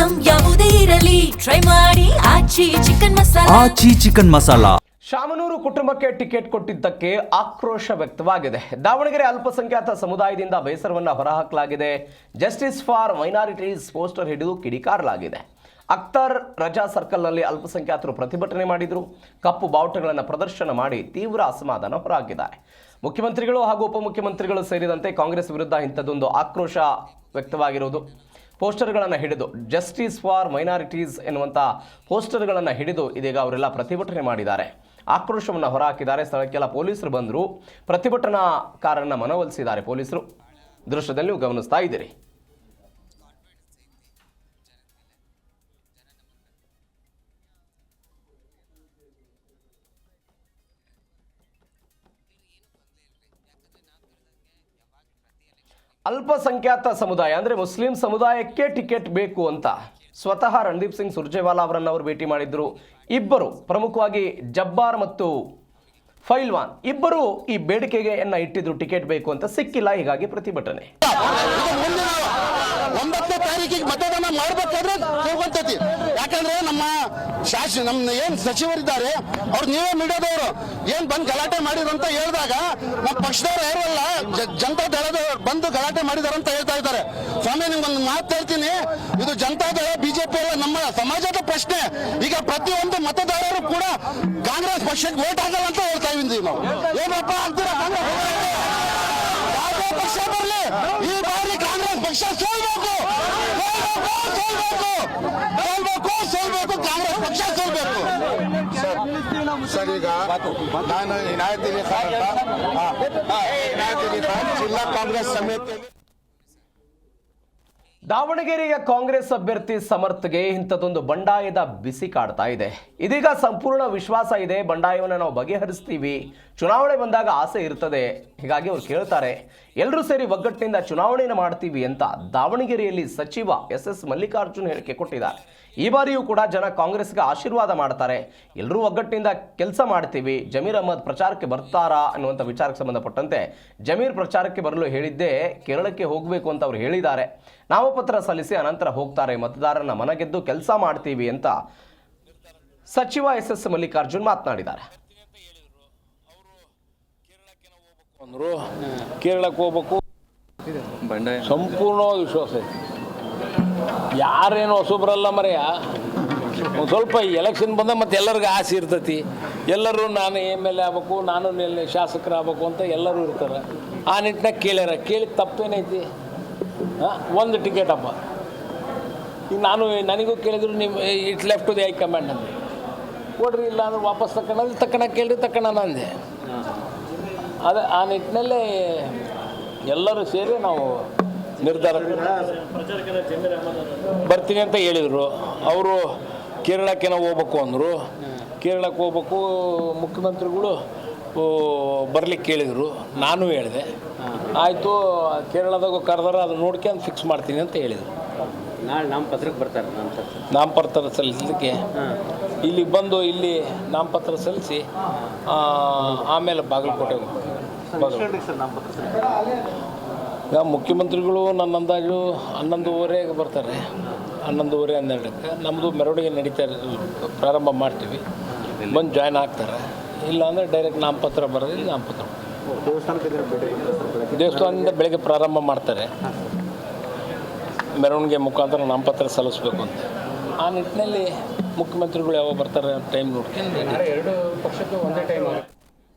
Item ಯಾವುದೇ ಇರಲಿ try ಮಾಡಿ ಆಚಿ ಚಿಕನ್ ಮಸಾಲಾ. ಶಾಮನೂರು ಕುಟುಂಬಕ್ಕೆ ಟಿಕೆಟ್ ಕೊಟ್ಟಿದ್ದಕ್ಕೆ ಆಕ್ರೋಶ ವ್ಯಕ್ತವಾಗಿದೆ. ದಾವಣಗೆರೆ ಅಲ್ಪಸಂಖ್ಯಾತ ಸಮುದಾಯದಿಂದ ಬೇಸರವನ್ನು ಹೊರಹಾಕಲಾಗಿದೆ. ಜಸ್ಟಿಸ್ ಫಾರ್ ಮೈನಾರಿಟೀಸ್ ಪೋಸ್ಟರ್ ಹಿಡಿದು ಕಿಡಿಕಾರಲಾಗಿದೆ. ಅಖ್ತರ್ ರಜಾ ಸರ್ಕಲ್ನಲ್ಲಿ ಅಲ್ಪಸಂಖ್ಯಾತರು ಪ್ರತಿಭಟನೆ ಮಾಡಿದರು. ಕಪ್ಪು ಬಾವುಟಗಳನ್ನು ಪ್ರದರ್ಶನ ಮಾಡಿ ತೀವ್ರ ಅಸಮಾಧಾನ ಹೊರಹಾಕಿದ್ದಾರೆ. ಮುಖ್ಯಮಂತ್ರಿಗಳು ಹಾಗೂ ಉಪಮುಖ್ಯಮಂತ್ರಿಗಳು ಸೇರಿದಂತೆ ಕಾಂಗ್ರೆಸ್ ವಿರುದ್ಧ ಇಂಥದ್ದೊಂದು ಆಕ್ರೋಶ ವ್ಯಕ್ತವಾಗಿರುವುದು. ಪೋಸ್ಟರ್ಗಳನ್ನು ಹಿಡಿದು ಜಸ್ಟಿಸ್ ಫಾರ್ ಮೈನಾರಿಟೀಸ್ ಎನ್ನುವಂಥ ಪೋಸ್ಟರ್ಗಳನ್ನು ಹಿಡಿದು ಇದೀಗ ಅವರೆಲ್ಲ ಪ್ರತಿಭಟನೆ ಮಾಡಿದ್ದಾರೆ. ಆಕ್ರೋಶವನ್ನು ಹೊರಹಾಕಿದ್ದಾರೆ. ಸ್ಥಳಕ್ಕೆಲ್ಲ ಪೊಲೀಸರು ಬಂದರು. ಪ್ರತಿಭಟನಾಕಾರರನ್ನು ಮನವೊಲಿಸಿದ್ದಾರೆ ಪೊಲೀಸರು. ದೃಶ್ಯದಲ್ಲಿ ನೀವು ಗಮನಿಸ್ತಾ ಇದ್ದೀರಿ. ಅಲ್ಪಸಂಖ್ಯಾತ ಸಮುದಾಯ ಅಂದರೆ ಮುಸ್ಲಿಂ ಸಮುದಾಯಕ್ಕೆ ಟಿಕೆಟ್ ಬೇಕು ಅಂತ ಸ್ವತಃ ರಣದೀಪ್ ಸಿಂಗ್ ಸುರ್ಜೇವಾಲಾ ಅವರನ್ನು ಅವರು ಭೇಟಿ ಮಾಡಿದ್ರು. ಇಬ್ಬರು ಪ್ರಮುಖವಾಗಿ ಜಬ್ಬಾರ್ ಮತ್ತು ಫೈಲ್ವಾನ್ ಇಬ್ಬರು ಈ ಬೇಡಿಕೆಗೆ ಇಟ್ಟಿದ್ರು, ಟಿಕೆಟ್ ಬೇಕು ಅಂತ. ಸಿಕ್ಕಿಲ್ಲ, ಹೀಗಾಗಿ ಪ್ರತಿಭಟನೆ. 9ನೇ ತಾರೀಕಿಗೆ ಮತದಾನ ಮಾಡಬೇಕಾದ್ರೆ ಹೋಗುವಂತತಿ. ಯಾಕಂದ್ರೆ ನಮ್ಮ ಏನ್ ಸಚಿವರಿದ್ದಾರೆ ಅವ್ರು ನೀವೇ ಮೀಡಿಯಾದವರು ಏನ್ ಬಂದು ಗಲಾಟೆ ಮಾಡಿರಂತ ಹೇಳಿದಾಗ ನಮ್ಮ ಪಕ್ಷದವ್ರು ಯಾರಲ್ಲ ಜನತಾ ದಳದವ್ರು ಬಂದು ಗಲಾಟೆ ಮಾಡಿದಾರೆ ಅಂತ ಹೇಳ್ತಾ ಇದ್ದಾರೆ. ಸ್ವಾಮಿ ನಿಮ್ಗೊಂದು ಮಾತು ಹೇಳ್ತೀನಿ, ಇದು ಜನತಾ ದಳ ಬಿಜೆಪಿ ಅಲ್ಲ, ನಮ್ಮ ಸಮಾಜದ ಪ್ರಶ್ನೆ. ಈಗ ಪ್ರತಿಯೊಂದು ಮತದಾರರು ಕೂಡ ಕಾಂಗ್ರೆಸ್ ಪಕ್ಷಕ್ಕೆ ವೋಟ್ ಆಗಲ್ಲ ಅಂತ ಹೇಳ್ತಾ ಇದ್ದೀವಿ ನಾವು. ಏನಪ್ಪ ಅಂತೀರಾ? ಯಾವುದೇ ಪಕ್ಷ ಬರಲಿ, ಈ ಬಾರಿ ಕಾಂಗ್ರೆಸ್ ಪಕ್ಷ ಸೋಲ್ಬೇಕು, ಕಾಂಗ್ರೆಸ್ ಪಕ್ಷ ಸೋಲ್ಬೇಕು. ಸರ್, ಈಗ ನಾನು ಇನಾಯತ್ ಖಾನ್ ಜಿಲ್ಲಾ ಕಾಂಗ್ರೆಸ್ ಸಮಿತಿ ದಾವಣಗೆರೆಯ ಕಾಂಗ್ರೆಸ್ ಅಭ್ಯರ್ಥಿ ಸಮರ್ಥ್ಗೆ ಇಂಥದ್ದೊಂದು ಬಂಡಾಯದ ಬಿಸಿ ಕಾಡ್ತಾ ಇದೆ. ಇದೀಗ ಸಂಪೂರ್ಣ ವಿಶ್ವಾಸ ಇದೆ, ಬಂಡಾಯವನ್ನು ನಾವು ಬಗೆಹರಿಸ್ತೀವಿ, ಚುನಾವಣೆ ಬಂದಾಗ ಆಸೆ ಇರ್ತದೆ. ಹೀಗಾಗಿ ಅವ್ರು ಕೇಳ್ತಾರೆ, ಎಲ್ಲರೂ ಸೇರಿ ಒಗ್ಗಟ್ಟಿನಿಂದ ಚುನಾವಣೆಯನ್ನು ಮಾಡ್ತೀವಿ ಅಂತ ದಾವಣಗೆರೆಯಲ್ಲಿ ಸಚಿವ ಎಸ್ ಮಲ್ಲಿಕಾರ್ಜುನ್ ಹೇಳಿಕೆ ಕೊಟ್ಟಿದ್ದಾರೆ. ಈ ಬಾರಿಯೂ ಕೂಡ ಜನ ಕಾಂಗ್ರೆಸ್ಗೆ ಆಶೀರ್ವಾದ ಮಾಡ್ತಾರೆ, ಎಲ್ಲರೂ ಒಗ್ಗಟ್ಟಿನಿಂದ ಕೆಲಸ ಮಾಡ್ತೀವಿ. ಜಮೀರ್ ಅಹ್ಮದ್ ಪ್ರಚಾರಕ್ಕೆ ಬರ್ತಾರಾ ಅನ್ನುವಂಥ ವಿಚಾರಕ್ಕೆ ಸಂಬಂಧಪಟ್ಟಂತೆ ಜಮೀರ್ ಪ್ರಚಾರಕ್ಕೆ ಬರಲು ಹೇಳಿದ್ದೇ ಕೇರಳಕ್ಕೆ ಹೋಗಬೇಕು ಅಂತ ಅವರು ಹೇಳಿದ್ದಾರೆ. ನಾಮಪತ್ರ ಸಲ್ಲಿಸಿ ಅನಂತರ ಹೋಗ್ತಾರೆ, ಮತದಾರರನ್ನ ಮನಗೆದ್ದು ಕೆಲಸ ಮಾಡ್ತೀವಿ ಅಂತ ಸಚಿವ ಎಸ್ ಮಲ್ಲಿಕಾರ್ಜುನ್ ಮಾತನಾಡಿದ್ದಾರೆ. ಕೇರಳಕ್ಕೆ ಹೋಗ್ಬೇಕು, ಸಂಪೂರ್ಣವಾಗಿ ವಿಶ್ವಾಸ ಐತಿ. ಯಾರೇನು ಹೊಸಬ್ರಲ್ಲ ಮರೆಯ, ಒಂದು ಸ್ವಲ್ಪ ಎಲೆಕ್ಷನ್ ಬಂದ ಮತ್ತೆ ಎಲ್ಲರಿಗೂ ಆಸೆ ಇರ್ತೈತಿ. ಎಲ್ಲರೂ ನಾನು MLA ಆಗ್ಬೇಕು, ನಾನು ಶಾಸಕರಾಗಬೇಕು ಅಂತ ಎಲ್ಲರೂ ಇರ್ತಾರೆ. ಆ ನಿಟ್ಟಿನಾಗ ಕೇಳಿ ತಪ್ಪೇನೈತಿ? ಒಂದು ಟಿಕೆಟ್ ಹಬ್ಬ. ಈಗ ನನಗೂ ಕೇಳಿದ್ರು, ನೀವು it left to the high command ಅಂದೆ, ಕೊಡ್ರಿ, ಇಲ್ಲ ಅಂದ್ರೆ ವಾಪಸ್ ತಕ್ಕಣ ಅಂದೆ. ಅದೇ ಆ ನಿಟ್ಟಿನಲ್ಲೇ ಎಲ್ಲರೂ ಸೇರಿ ನಾವು ನಿರ್ಧಾರ ಬರ್ತೀನಿ ಅಂತ ಹೇಳಿದರು. ಅವರು ಕೇರಳಕ್ಕೆ ನಾವು ಹೋಗ್ಬೇಕು ಅಂದರು. ಕೇರಳಕ್ಕೆ ಹೋಗ್ಬೇಕು, ಮುಖ್ಯಮಂತ್ರಿಗಳು ಬರ್ಲಿಕ್ಕೆ ಕೇಳಿದರು. ನಾನು ಹೇಳಿದೆ, ಆಯಿತು ಕೇರಳದಾಗ ಕರೆದಾರ ಅದನ್ನು ನೋಡ್ಕೊಂಡು ಫಿಕ್ಸ್ ಮಾಡ್ತೀನಿ ಅಂತ ಹೇಳಿದರು. ನಾಳೆ ನಾಮಪತ್ರಕ್ಕೆ ಬರ್ತಾರೆ. ನಾಮಪತ್ರ ಸಲ್ಲಿಸಲಿಕ್ಕೆ ಇಲ್ಲಿ ಬಂದು ಇಲ್ಲಿ ನಾಮಪತ್ರ ಸಲ್ಲಿಸಿ ಆಮೇಲೆ ಬಾಗಲಕೋಟೆ ಈಗ ಮುಖ್ಯಮಂತ್ರಿಗಳು ನನ್ನ ಅಂದಾಜು 11:30 ಬರ್ತಾರೆ. 11:30-12ಕ್ಕೆ ನಮ್ಮದು ಮೆರವಣಿಗೆ ಪ್ರಾರಂಭ ಮಾಡ್ತೀವಿ. ಬಂದು ಜಾಯ್ನ್ ಆಗ್ತಾರೆ. ಇಲ್ಲಾಂದರೆ ಡೈರೆಕ್ಟ್ ನಾಮಪತ್ರ ಬರೋದಿಲ್ಲ. ನಾಮಪತ್ರ ದೇವಸ್ಥಾನದಿಂದ ಬೆಳಗ್ಗೆ ಪ್ರಾರಂಭ ಮಾಡ್ತಾರೆ. ಮೆರವಣಿಗೆ ಮುಖಾಂತರ ನಾಮಪತ್ರ ಸಲ್ಲಿಸಬೇಕು ಅಂತ. ಆ ನಿಟ್ಟಿನಲ್ಲಿ ಮುಖ್ಯಮಂತ್ರಿಗಳು ಯಾವಾಗ ಬರ್ತಾರೆ ಟೈಮ್ ನೋಡ್ಕೊಂಡು